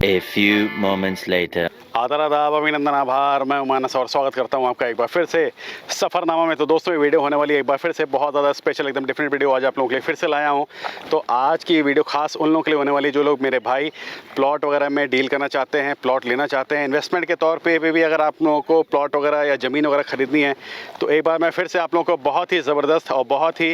A few moments later. आदर आदाब अभिनंदन आभार। मैं मानस और स्वागत करता हूं आपका एक बार फिर से सफ़रनामा में। तो दोस्तों ये वीडियो होने वाली है एक बार फिर से बहुत ज़्यादा स्पेशल, एकदम डिफरेंट वीडियो आज आप लोगों के लिए फिर से लाया हूं। तो आज की वीडियो खास उन लोगों के लिए होने वाली जो लोग मेरे भाई प्लॉट वगैरह में डील करना चाहते हैं, प्लॉट लेना चाहते हैं इन्वेस्टमेंट के तौर पर भी। अगर आप लोगों को प्लॉट वगैरह या ज़मीन वगैरह खरीदनी है तो एक बार मैं फिर से आप लोगों को बहुत ही ज़बरदस्त और बहुत ही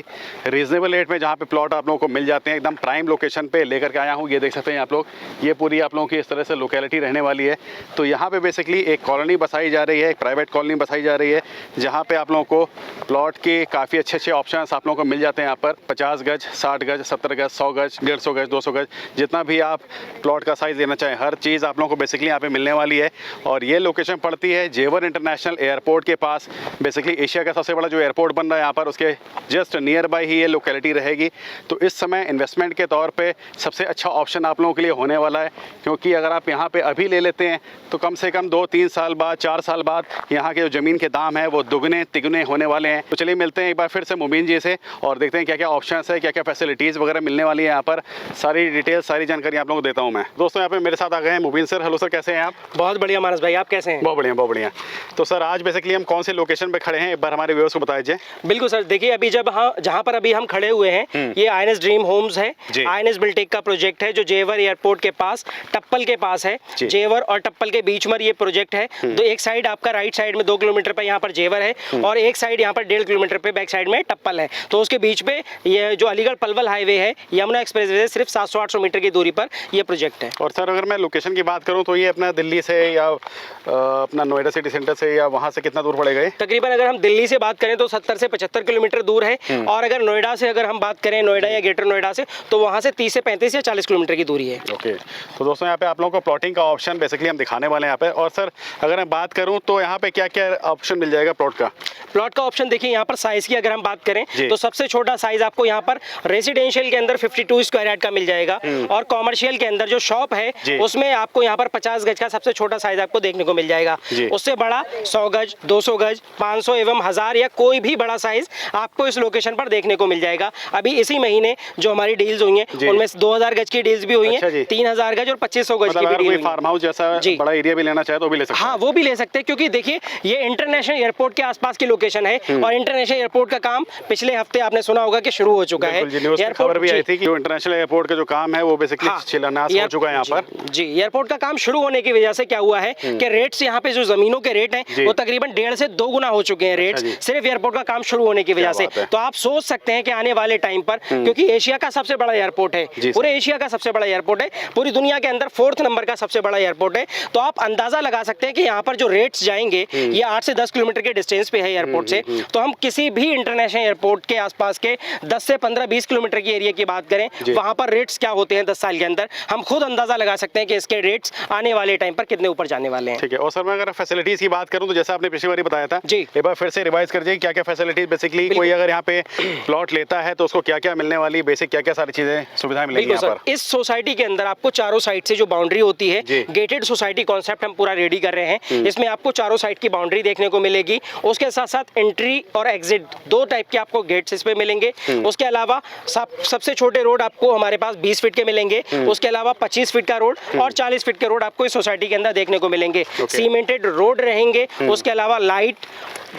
रीज़नेबल रेट में जहाँ पर प्लॉट आप लोगों को मिल जाते हैं एकदम प्राइम लोकेशन पर लेकर के आया हूँ। ये देख सकते हैं आप लोग, ये पूरी आप लोगों की इस तरह से लोकेलिटी रहने वाली है। तो यहाँ पे बेसिकली एक कॉलोनी बसाई जा रही है, एक प्राइवेट कॉलोनी बसाई जा रही है जहाँ पे आप लोगों को प्लॉट के काफ़ी अच्छे अच्छे ऑप्शंस आप लोगों को मिल जाते हैं। यहाँ पर 50 गज, 60 गज, 70 गज, 100 गज, 150 गज, 200 गज, जितना भी आप प्लॉट का साइज़ लेना चाहें हर चीज़ आप लोगों को बेसिकली यहाँ पे मिलने वाली है। और ये लोकेशन पड़ती है जेवर इंटरनेशनल एयरपोर्ट के पास। बेसिकली एशिया का सबसे बड़ा जो एयरपोर्ट बन रहा है यहाँ पर, उसके जस्ट नियर बाई ही ये लोकेलिटी रहेगी। तो इस समय इन्वेस्टमेंट के तौर पर सबसे अच्छा ऑप्शन आप लोगों के लिए होने वाला है, क्योंकि अगर आप यहाँ पर अभी ले लेते हैं तो कम से कम 2-3 साल बाद, 4 साल बाद यहाँ के जो ज़मीन के दाम है वो दुगने तिगुने होने वाले हैं। तो चलिए मिलते हैं एक बार फिर से मुबीन जी से और देखते हैं क्या क्या ऑप्शंस है, क्या क्या फैसिलिटीज़ वगैरह मिलने वाली है यहाँ पर। सारी डिटेल, सारी जानकारी आप लोगों को देता हूँ मैं। दोस्तों यहाँ पे मेरे साथ आ गए हैं मुबीन सर। हेलो सर, कैसे हैं आप? बहुत बढ़िया मानस भाई, आप कैसे हैं? बहुत बढ़िया, बहुत बढ़िया। तो सर आज बेसिकली हम कौन से लोकेशन पर खड़े हैं, एक बार हमारे व्यूअर्स को बता दीजिए। बिल्कुल सर, देखिए अभी जहाँ पर अभी हम खड़े हुए हैं ये आईएनएस ड्रीम होम्स है। आईएनएस बिल्टेक का प्रोजेक्ट है जो जेवर एयरपोर्ट के पास, टप्पल के पास है। जेवर और टप्पल के बीच में ये प्रोजेक्ट है। तो एक साइड आपका राइट साइड में 2 किलोमीटर पे यहाँ पर जेवर है और एक साइड यहाँ पर 1.5 किलोमीटर पे बैक साइड में टप्पल है। तो उसके बीच पे ये जो अलीगढ़ पलवल हाईवे है, यमुना एक्सप्रेसवे से सिर्फ 700-800 मीटर की दूरी पर ये प्रोजेक्ट है। और सर अगर मैं लोकेशन की बात करूँ तो ये अपना दिल्ली से या अपना नोएडा सिटी सेंटर से या वहाँ से कितना दूर पड़ेगा? तकरीबन अगर हम दिल्ली से बात करें तो 70 से 75 किलोमीटर दूर है। और अगर नोएडा से अगर हम बात करें, नोएडा या ग्रेटर नोएडा से, तो वहाँ से 30 से 35 या 40 किलोमीटर की दूरी है। ओके, तो दोस्तों यहाँ पे आप लोगों को प्लॉटिंग का ऑप्शन बेसिकली हम दिखाने वाले हैं यहाँ पे। और सर अगर मैं बात करूं तो यहाँ पे क्या क्या ऑप्शन मिल जाएगा प्लॉट का? प्लॉट का ऑप्शन देखिए, यहाँ पर साइज की अगर हम बात करें तो सबसे छोटा साइज आपको यहाँ पर रेसिडेंशियल के अंदर 52 स्क्वायर यार्ड का मिल जाएगा। और कॉमर्शियल के अंदर जो शॉप है उसमें आपको यहाँ पर 50 गज का सबसे छोटा साइज आपको देखने को मिल जाएगा। उससे बड़ा 100 गज, 200 गज, 500 एवं 1000 या कोई भी बड़ा साइज आपको इस लोकेशन पर देखने को मिल जाएगा। अभी इसी महीने जो हमारी डील्स हुई हैं उनमें 2000 गज की डील्स भी हुई हैं, 3000 गज और 2500 गज की भी डील। फार्म हाउस जैसा बड़ा एरिया भी लेना चाहे तो भी ले सकते हैं? हाँ, वो भी ले सकते हैं, क्योंकि देखिए ये इंटरनेशनल एयरपोर्ट के आसपास की लोकेशन है और इंटरनेशनल एयरपोर्ट का काम पिछले हफ्ते आपने सुना होगा कि शुरू हो चुका है। खबर भी आई थी कि जो इंटरनेशनल एयरपोर्ट का जो काम है वो बेसिकली शिलान्यास हो चुका है यहाँ पर। जी, एयरपोर्ट का काम शुरू होने की वजह से क्या हुआ है कि रेट्स यहाँ पे जो जमीनों के रेट हैं वो तकरीबन 1.5 से 2 गुना हो चुके हैं रेट्स, सिर्फ एयरपोर्ट का काम शुरू होने की वजह से। तो आप सोच सकते हैं कि आने वाले टाइम पर, क्योंकि एशिया का सबसे बड़ा एयरपोर्ट है, पूरे एशिया का सबसे बड़ा एयरपोर्ट है, पूरी दुनिया के अंदर 4th नंबर का सबसे बड़ा एयरपोर्ट है। तो आप अंदाजा लगा सकते हैं कि यहाँ पर जो रेट्स जाएंगे ये 8 से 10 किलोमीटर के डिस्टेंस पे है एयरपोर्ट से। तो हम किसी भी इंटरनेशनल एयरपोर्ट के आसपास के 10 से 15-20 किलोमीटर की एरिया की बात करें, वहां पर रेट्स क्या होते हैं 10 साल के अंदर, हम खुद अंदाजा लगा सकते हैं कि इसके रेट्स आने वाले टाइम पर कितने ऊपर जाने वाले हैं। ठीक है। और सर मैं अगर फैसिलिटीज की बात करूं तो जैसा आपने पिछली बार बताया था, एक बार फिर से रिवाइज कर दीजिए क्या क्या फैसिलिटीज बेसिकली कोई अगर यहाँ पे प्लॉट लेता है तो उसको क्या क्या मिलने वाली, बेसिक क्या क्या सारी चीजें सुविधाएं मिलेंगी यहाँ पर? इस सोसाइटी के अंदर आपको चारों साइड से जो बाउंड्री होती है, गेटेड सोसाइटी कॉन्सेप्ट हम पूरा रेडी कर रहे हैं। इसमें आपको चारों साइड की बाउंड्री देखने को मिलेगी। उसके साथ साथ एंट्री और एग्जिट 2 टाइप के आपको गेट्स इस पे मिलेंगे। उसके अलावा सबसे छोटे रोड आपको हमारे पास 20 फीट के मिलेंगे। उसके अलावा 25 फीट का रोड और 40 फीट के रोड आपको इस सोसाइटी के अंदर देखने को मिलेंगे। सीमेंटेड रोड रहेंगे। उसके अलावा लाइट,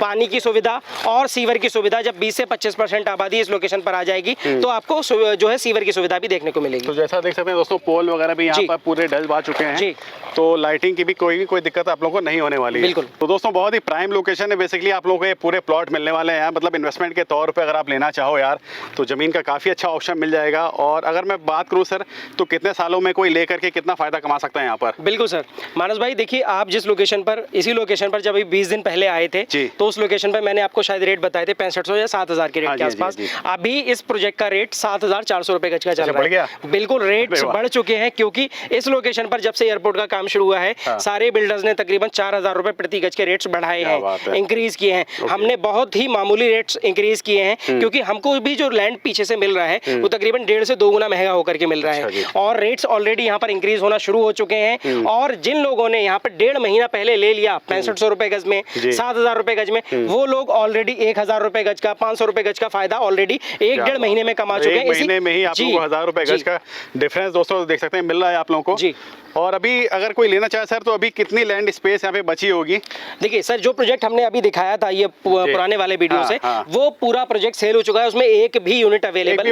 पानी की सुविधा और सीवर की सुविधा। जब 20 से 25% आबादी इस लोकेशन पर आ जाएगी तो आपको जो है सीवर की सुविधा भी देखने को मिलेगी। तो जैसा देख सकते हैं दोस्तों, पोल वगैरह भी यहाँ पर पूरे डल आ चुके हैं, तो लाइटिंग की भी कोई दिक्कत आप लोगों को नहीं होने वाली है। बिल्कुल। तो दोस्तों बहुत ही प्राइम लोकेशन है, बेसिकली आप लोगों को ये पूरे प्लॉट मिलने वाले हैं। मतलब इन्वेस्टमेंट के तौर पे अगर आप लेना चाहो यार तो ज़मीन का काफ़ी अच्छा ऑप्शन मिल जाएगा। और अगर मैं बात करूँ सर तो कितने सालों में कोई लेकर के कितना फ़ायदा कमा सकता है यहाँ पर? बिल्कुल सर, मानस भाई देखिए, आप जिस लोकेशन पर, इसी लोकेशन पर जब 20 दिन पहले आए थे तो उस लोकेशन पर मैंने आपको शायद रेट बताए थे 6500 या 7000 के रेट के आसपास। अभी इस प्रोजेक्ट का रेट 7400 रुपए गज का चल रहा है। बिल्कुल रेट बढ़ चुके हैं, क्योंकि इस लोकेशन पर जब से एयरपोर्ट का काम शुरू हुआ है सारे बिल्डर्स ने तकरीबन 4,000 रुपए प्रति गज के रेट्स बढ़ाए हैं, इंक्रीज किए हैं। हमने बहुत ही मामूली रेट्स इंक्रीज किए हैं, क्योंकि हमको भी जो लैंड पीछे से मिल रहा है वो तकरीबन 1.5 से 2 गुना महंगा होकर के मिल रहा है, और रेट्स ऑलरेडी यहाँ पर इंक्रीज होना शुरू हो चुके हैं। और जिन लोगों ने यहाँ पर 1.5 महीना पहले ले लिया 6500 रुपए गज में, 7,000 रुपए गज में, वो लोग ऑलरेडी 1,000 रुपए गज का, 500 रुपए गज का फायदा ऑलरेडी 1.5 महीने में कमा चुके हैं। महीने में ही आप लोगों को 1,000 रुपए गज का डिफरेंस दोस्तों देख सकते हैं मिल रहा है आप लोगों को जी। और अभी अगर कोई लेना चाहे सर, तो अभी कितनी लैंड स्पेस यहाँ पे बची होगी? देखिए सर, जो प्रोजेक्ट हमने अभी दिखाया था ये पुराने वाले वीडियो से, वो पूरा प्रोजेक्ट सेल हो चुका है, उसमें एक भी यूनिट अवेलेबल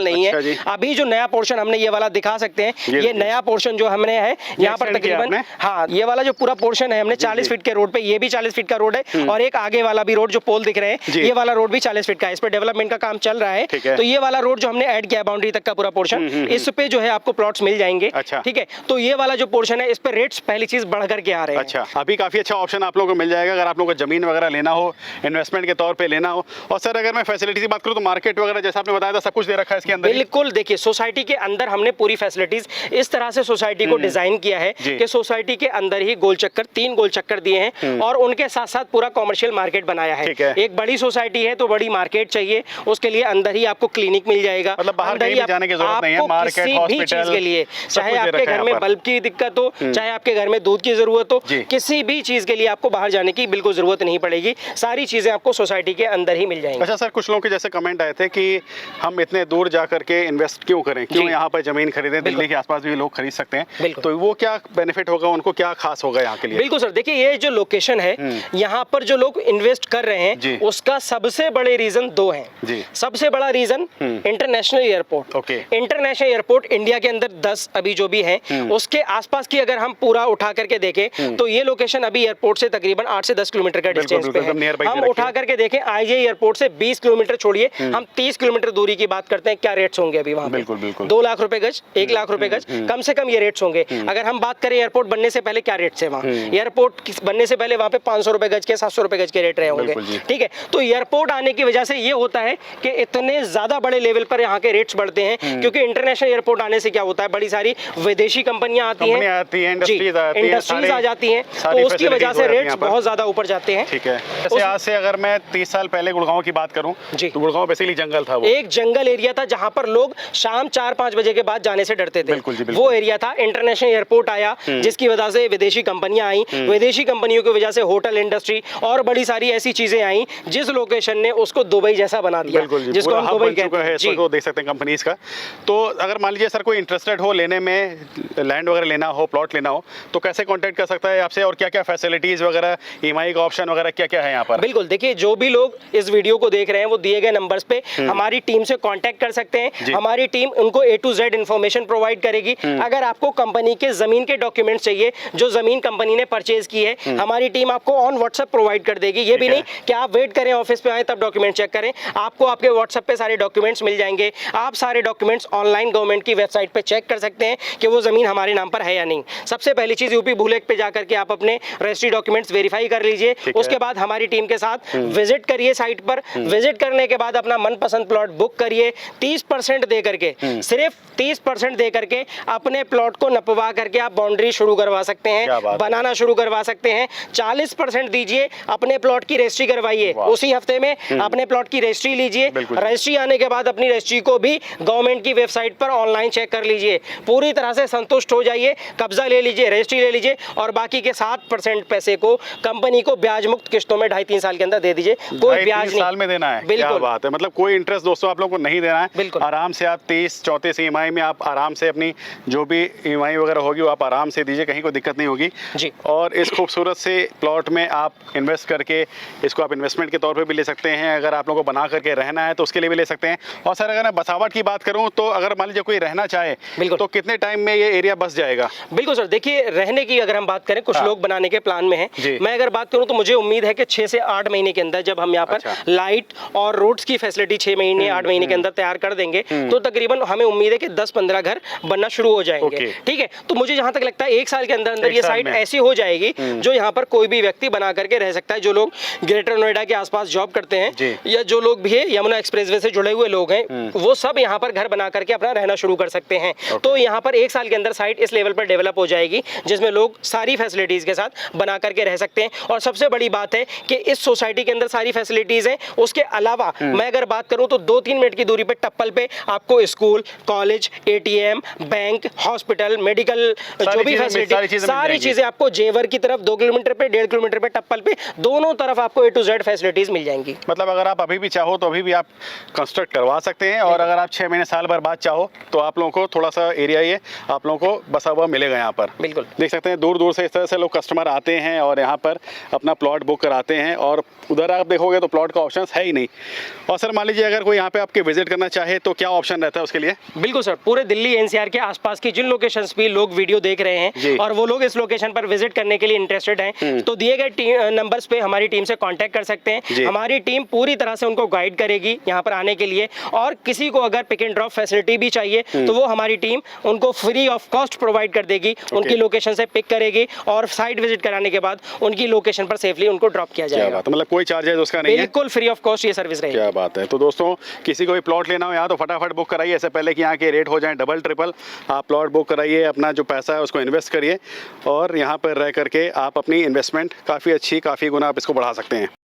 नहीं है। अभी जो नया पोर्शन हमने ये वाला दिखा सकते हैं, ये नया पोर्शन जो हमने है यहाँ पर तकरीबन, हाँ, ये वाला जो पूरा पोर्शन है हमने 40 फीट के रोड पे, ये भी 40 फीट का रोड है, और एक आगे वाला भी रोड जो पोल दिख रहे हैं, ये वाला रोड भी 40 फीट का है। इस पे डेवलपमेंट का काम चल रहा है, तो ये वाला रोड जो हमने ऐड किया बाउंड्री तक का पूरा पोर्शन, इस पे जो है आपको प्लॉट्स मिल जाएंगे। ठीक है, तो ये वाला जो पोर्शन है इस पे रेट्स पहली चीज बढ़ करके आ रहे हैं। अच्छा, अभी काफी अच्छा ऑप्शन आप लोगों को मिल जाएगा अगर आप लोगों को जमीन वगैरह लेना हो, इन्वेस्टमेंट के तौर पे लेना हो। और सर अगर मैं फैसिलिटीज की बात करूं तो मार्केट वगैरह जैसा आपने बताया था सब कुछ दे रखा है इसके अंदर? बिल्कुल, देखिए सोसाइटी के अंदर हमने पूरी फैसिलिटीज इस तरह से सोसाइटी को डिजाइन किया है कि सोसाइटी के अंदर ही गोल चक्कर, 3 गोल चक्कर दिए हैं, और उनके साथ साथ पूरा कॉमर्शियल मार्केट बनाया है। एक बड़ी सोसाइटी है तो बड़ी मार्केट चाहिए, उसके लिए अंदर ही आपको क्लिनिक मिल जाएगा, मतलब बाहर कहीं जाने की जरूरत नहीं है, मार्केट, हॉस्पिटल के लिए, चाहे आपके घर में बल्ब की दिक्कत हो, चाहे आपके घर में दूध की जरूरत हो, किसी भी चीज के लिए आपको बाहर जाने की बिल्कुल जरूरत नहीं पड़ेगी, सारी चीजें आपको सोसाइटी के अंदर ही मिल जाएंगी। अच्छा सर, कुछ लोगों के जैसे कमेंट आए थे कि हम इतने दूर जा करके इन्वेस्ट क्यों करें, क्यों यहाँ पर जमीन खरीदें, दिल्ली के आसपास भी लोग खरीद सकते हैं, तो वो क्या बेनिफिट होगा, उनको क्या खास होगा यहाँ के लिए? बिल्कुल सर, देखिए ये जो लोकेशन है, यहाँ पर जो लोग इन्वेस्ट कर रहे हैं उसका सबसे बड़े रीजन 2 हैं। सबसे बड़ा reason international airport. International airport India के अंदर 10 अभी जो भी है, उसके आसपास की अगर हम पूरा उठा करके देखें तो ये लोकेशन अभी एयरपोर्ट से तकरीबन 8 से 10 किलोमीटर का डिस्टेंस पे है। हम उठा करके देखें आईजे एयरपोर्ट से 20 किलोमीटर छोड़िए, हम 30 किलोमीटर दूरी की बात करते हैं, क्या रेट्स होंगे अभी वहाँ? बिल्कुल 2 लाख रुपए गज, 1 लाख रुपए गज, कम से कम ये रेट्स होंगे। अगर हम बात करें एयरपोर्ट बनने से पहले क्या रेट्स है वहाँ, एयरपोर्ट बनने से पहले वहाँ पे 500 रुपए गज के, 700 रुपए गज के रेट रहे होंगे। ठीक है, तो एयरपोर्ट आने की वजह से ये होता है कि इतने ज्यादा बड़े लेवल पर यहाँ के रेट्स बढ़ते हैं, क्योंकि इंटरनेशनल एयरपोर्ट आने से क्या होता है, बड़ी सारी विदेशी कंपनियां आती हैं, इंडस्ट्रीज आ जाती हैं, तो उसकी वजह से रेट्स बहुत ज्यादा ऊपर जाते हैं। ठीक है, जैसे आज से अगर मैं 30 साल पहले गुड़गांव की बात करूं, तो गुड़गांव बेसिकली जंगल था, वो एक जंगल एरिया था जहां पर लोग शाम 4-5 बजे के बाद जाने से डरते थे। वो एरिया था। इंटरनेशनल एयरपोर्ट आया, जिसकी वजह से विदेशी कंपनियां आई, विदेशी कंपनियों की वजह से होटल इंडस्ट्री और बड़ी सारी ऐसी चीजें आई, जिस लोकेशन ने उसको दुबई जैसा बना दिया, जिसको हम दुबई कहते हैं। इसको देख सकते हैं कंपनीज का। तो अगर मान लीजिए सर कोई इंटरेस्टेड हो लेने में, लैंड वगैरह लेना हो, प्लॉट लेना हो, तो कैसे कांटेक्ट कर सकता है आपसे, और क्या क्या फैसिलिटीज वगैरह, ईएमआई का ऑप्शन वगैरह क्या क्या है यहाँ पर? बिल्कुल, देखिए जो भी लोग इस वीडियो को देख रहे हैं वो दिए गए नंबर्स पे हमारी टीम से कांटेक्ट कर सकते हैं। हमारी टीम उनको A to Z information provide करेगी। अगर आपको कंपनी के जमीन के डॉक्यूमेंट्स चाहिए, जो जमीन कंपनी ने परचेज की है, हमारी टीम आपको ऑन व्हाट्सएप प्रोवाइड कर देगी। ये भी नहीं कि आप वेट करें ऑफिस पे आए तब डॉक्यूमेंट चेक करें, आपको आपके व्हाट्सएप पे सारे डॉक्यूमेंट्स मिल जाएंगे। आप सारे डॉक्यूमेंट्स ऑनलाइन गवर्नमेंट की वेबसाइट पे चेक कर सकते हैं कि वो जमीन हमारे नाम पर है या नहीं। सबसे पहली चीज यूपी भूलेख पे जाकर के आप अपने रजिस्ट्री डॉक्यूमेंट्स वेरीफाई कर लीजिए। उसके बाद हमारी टीम के साथ विजिट करिए साइट पर। विजिट करने के बाद अपना मनपसंद प्लॉट बुक करिए। 30% दे करके, सिर्फ 30% दे करके अपने प्लॉट को नपवा करके आप बाउंड्री शुरू करवा सकते हैं, बनाना शुरू करवा सकते हैं। 40% दीजिए, अपने प्लॉट की रजिस्ट्री करवाइए। उसी हफ्ते में अपने प्लॉट की रजिस्ट्री लीजिए। रजिस्ट्री आने के बाद अपनी रजिस्ट्री को भी गवर्नमेंट की वेबसाइट पर ऑनलाइन चेक कर लीजिए। पूरी तरह से संतुष्ट हो जाइए, कब्जा ले लीजिए, रजिस्ट्री ले लीजिए, और बाकी के 7% पैसे को कंपनी को ब्याज मुक्त किस्तों में 2.5-3 साल के अंदर दे दीजिए। कोई ब्याज नहीं, साल में देना है। क्या बात है, मतलब कोई इंटरेस्ट दोस्तों आप लोगों को नहीं देना है। आराम से आप 30-34 ईएमआई में आप आराम से अपनी जो भी ईएमआई वगैरह होगी वो आप आराम से दीजिए, कहीं कोई दिक्कत नहीं होगी जी। और इस खूबसूरत से प्लॉट में आप इन्वेस्ट करके इसको आप इन्वेस्टमेंट के तौर पे भी ले सकते हैं। अगर आप लोगों को बना करके रहना है तो उसके लिए भी ले सकते हैं। और सर अगर मैं बसावट की बात करूं तो अगर मान लीजिए कोई रहना चाहे तो कितने टाइम में ये एरिया बस जाएगा? बिल्कुल सर, देखिए रहने की अगर हम बात करें, कुछ लोग बनाने के प्लान में हैं। मैं अगर बात करूं तो मुझे उम्मीद है कि 6 से 8 महीने के अंदर जब हम यहाँ पर लाइट और रोड्स की फैसिलिटी 6 महीने 8 महीने के अंदर तैयार कर देंगे तो तकरीबन हमें उम्मीद है कि 10-15 घर बनना शुरू हो जाएंगे। ठीक है, तो मुझे जहां तक लगता है 1 साल के अंदर अंदर ये साइट ऐसी हो जाएगी जो यहाँ पर कोई भी व्यक्ति बना करके रह सकता है। जो लोग ग्रेटर नोएडा के आसपास जॉब करते हैं या जो लोग भी यमुना एक्सप्रेसवे से जुड़े हुए लोग हैं, वो सब यहाँ पर घर बना करके अपना रहना शुरू कर सकते हैं। तो यहाँ पर 1 साल के अंदर साइट इस लेवल पर डेवलप हो जाएगी, जिसमें लोग सारी फैसिलिटीज़ के साथ बना करके रह सकते हैं। और सबसे बड़ी बात है कि इस सोसाइटी के अंदर सारी फैसिलिटीज़ हैं। उसके अलावा मैं अगर बात करूं तो 2-3 मिनट की दूरी पे टप्पल पे आपको school, college, ATM, bank, hospital, medical, जो भी फैसिलिटी, सारी चीज़ें आपको जेवर की तरफ 2 किलोमीटर पे, 1.5 किलोमीटर पे, टप्पल पे, दोनों तरफ आपको A to Z फैसिलिटीज़ मिल जाएंगी। मतलब अगर आप अभी भी चाहो तो अभी भी आप कंस्ट्रक्ट करवा सकते हैं, और अगर आप 6 महीने साल भर बाद चाहो तो आप लोगों को थोड़ा सा एरिया ये आप लोगों को बसा हुआ मिलेगा यहाँ पर। बिल्कुल देख सकते हैं दूर दूर से इस तरह से लोग कस्टमर आते हैं और यहाँ पर अपना प्लॉट बुक कराते हैं, और उधर आप देखोगे तो प्लॉट का ऑप्शन है ही नहीं। और सर मान लीजिए अगर कोई यहाँ पे आपके विजिट करना चाहे तो क्या ऑप्शन रहता है उसके लिए? बिल्कुल सर, पूरे दिल्ली NCR के आसपास की जिन लोकेशंस पे लोग वीडियो देख रहे हैं और वो लोग इस लोकेशन पर विजिट करने के लिए इंटरेस्टेड हैं, तो दिए गए नंबर्स पे हमारी टीम से कांटेक्ट कर सकते हैं। हमारी टीम पूरी तरह से उनको गाइड करेगी यहाँ पर आने के लिए, और किसी को अगर पिक एंड ड्रॉप फैसिलिटी भी चाहिए तो वो हमारी टीम उनको फ्री ऑफ कॉस्ट प्रोवाइड कर देगी। उनकी लोकेशन से पिक करेगी और साइट विजिट कराने के बाद उनकी लोकेशन पर सेफली उनको ड्रॉप किया जाएगा। मतलब कोई चार्जेस उसका नहीं है? बिल्कुल फ्री ऑफ कॉस्ट ये सर्विस रहेगी। क्या बात है। तो दोस्तों किसी को भी प्लॉट लेना हो यहाँ तो फटाफट बुक कराइए, इससे पहले कि यहाँ के रेट हो जाए डबल ट्रिपल। आप प्लॉट बुक कराइए, अपना जो पैसा है उसको इन्वेस्ट करिए, और यहाँ पर रह करके आप अपनी इन्वेस्टमेंट काफ़ी अच्छी, काफ़ी गुना आप इसको बढ़ा सकते हैं।